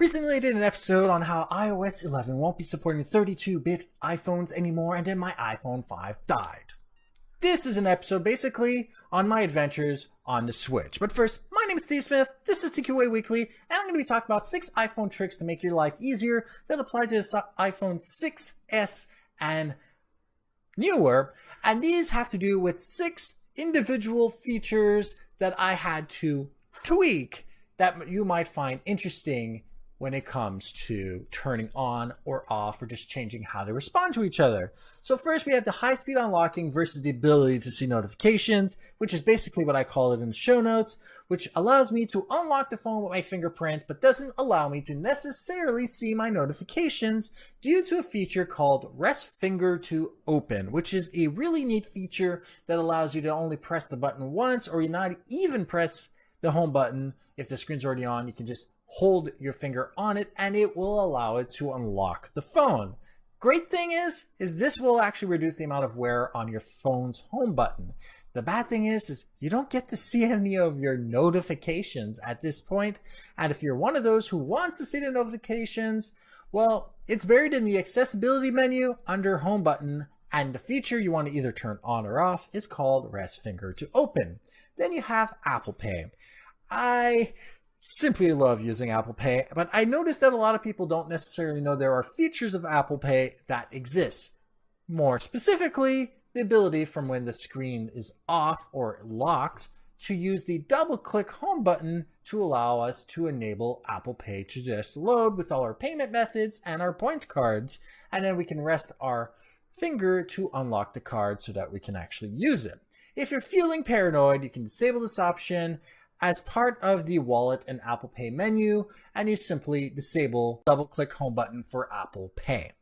Recently I did an episode on how iOS 11 won't be supporting 32-bit iPhones anymore, and then my iPhone 5 died. This is an episode basically on my adventures on the Switch. But first, my name is Steve Smith, this is TQA Weekly, and I'm going to be talking about 6 iPhone tricks to make your life easier that apply to the iPhone 6s and newer. And these have to do with 6 individual features that I had to tweak that you might find interesting when it comes to turning on or off or just changing how they respond to each other. So first we have the high-speed unlocking versus the ability to see notifications, which is basically what I call it in the show notes, which allows me to unlock the phone with my fingerprint but doesn't allow me to necessarily see my notifications due to a feature called rest finger to open, which is a really neat feature that allows you to only press the button once, or you not even press the home button. If the screen's already on, you can just hold your finger on it and it will allow it to unlock the phone. Great thing is this will actually reduce the amount of wear on your phone's home button. The bad thing is you don't get to see any of your notifications at this point. And if you're one of those who wants to see the notifications, well, it's buried in the accessibility menu under home button, and the feature you want to either turn on or off is called rest finger to open. Then you have Apple Pay. I simply love using Apple Pay, but I noticed that a lot of people don't necessarily know there are features of Apple Pay that exist. More specifically, the ability from when the screen is off or locked to use the double-click home button to allow us to enable Apple Pay to just load with all our payment methods and our points cards, and then we can rest our finger to unlock the card so that we can actually use it. If you're feeling paranoid, you can disable this option as part of the wallet and Apple Pay menu, and you simply disable double-click home button for Apple Pay.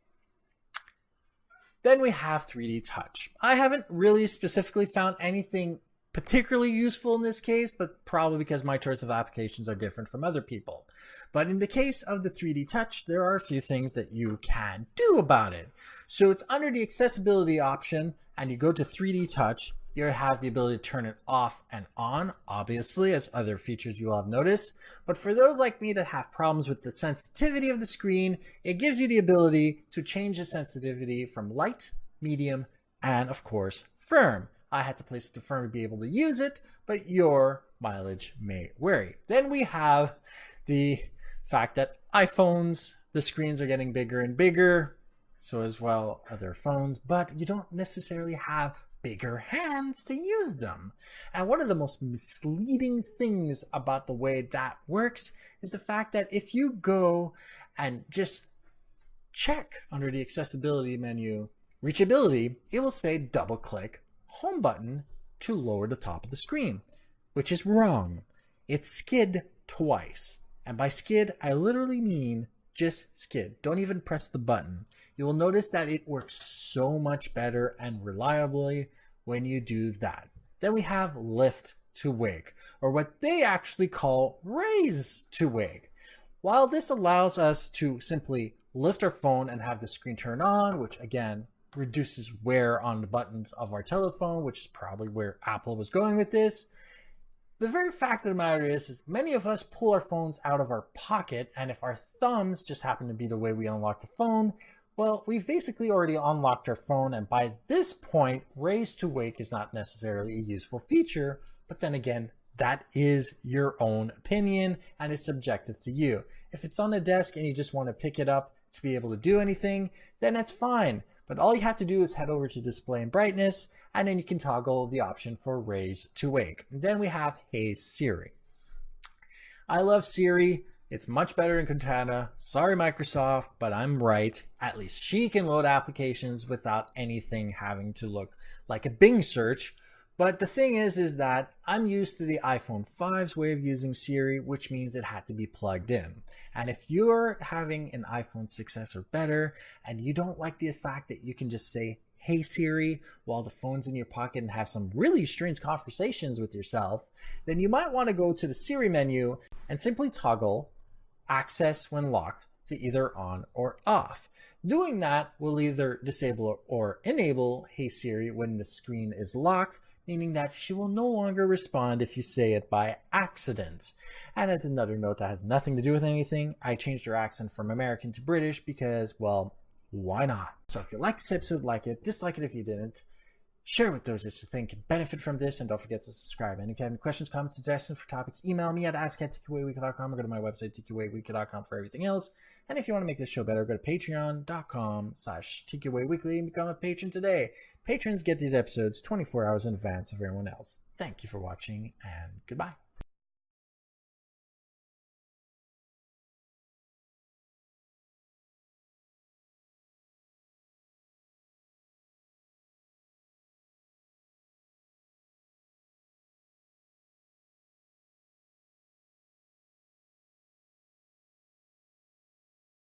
Then we have 3D Touch. I haven't really specifically found anything particularly useful in this case, but probably because my choice of applications are different from other people. But in the case of the 3D Touch, there are a few things that you can do about it. So it's under the accessibility option, and you go to 3D Touch. You have the ability to turn it off and on, obviously, as other features you will have noticed. But for those like me that have problems with the sensitivity of the screen, it gives you the ability to change the sensitivity from light, medium, and of course, firm. I had to place it to firm to be able to use it, but your mileage may vary. Then we have the fact that iPhones, the screens are getting bigger and bigger, so as well other phones, but you don't necessarily have bigger hands to use them. And one of the most misleading things about the way that works is the fact that if you go and just check under the accessibility menu, reachability, it will say double click home button to lower the top of the screen, which is wrong. It's skid twice. And by skid, I literally mean just skid. Don't even press the button. You will notice that it works so much better and reliably when you do that. Then we have lift to wake, or what they actually call raise to wake. While this allows us to simply lift our phone and have the screen turn on, which again reduces wear on the buttons of our telephone, which is probably where Apple was going with this. The very fact of the matter is many of us pull our phones out of our pocket, and if our thumbs just happen to be the way we unlock the phone, well, we've basically already unlocked our phone, and by this point, raise to wake is not necessarily a useful feature, but then again, that is your own opinion, and it's subjective to you. If it's on the desk and you just want to pick it up to be able to do anything, then that's fine. But all you have to do is head over to display and brightness, and then you can toggle the option for raise to wake. And then we have Hey Siri. I love Siri. It's much better in Cortana. Sorry, Microsoft, but I'm right. At least she can load applications without anything having to look like a Bing search. But the thing is that I'm used to the iPhone 5's way of using Siri, which means it had to be plugged in. And if you're having an iPhone 6s or better, and you don't like the fact that you can just say, Hey Siri, while the phone's in your pocket and have some really strange conversations with yourself, then you might want to go to the Siri menu and simply toggle access when locked to either on or off. Doing that will either disable or enable Hey Siri when the screen is locked, meaning that she will no longer respond if you say it by accident. And as another note that has nothing to do with anything, I changed her accent from American to British because, well, why not? So if you liked this episode, like it, dislike it if you didn't. Share with those that you think can benefit from this, and don't forget to subscribe. And if you have any questions, comments, suggestions for topics, email me at ask@tqaweekly.com or go to my website, tqaweekly.com, for everything else. And if you want to make this show better, go to patreon.com/tqaweekly and become a patron today. Patrons get these episodes 24 hours in advance of everyone else. Thank you for watching, and goodbye.